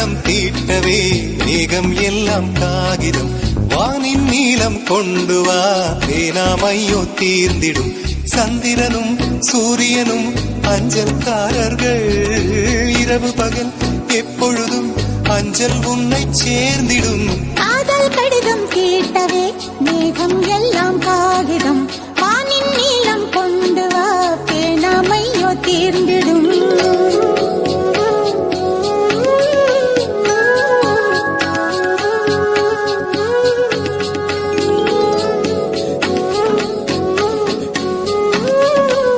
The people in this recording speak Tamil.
கடிதம் தீட்டவே மேகம் எல்லாம் காகிதம் வானின் நீளம் கொண்டு வா பேனாமையோ தீர்ந்திடும் சந்திரனும் சூரியனும் அஞ்சல்காரர்கள் இரவு பகல் எப்பொழுதும் அஞ்சல் உன்னை சேர்ந்திடும் காதல் கடிதம் கேட்டவே மேகம் எல்லாம் காகிதம் வானின் நீளம் கொண்டு வா பேனாமையோ தீர்ந்திடும்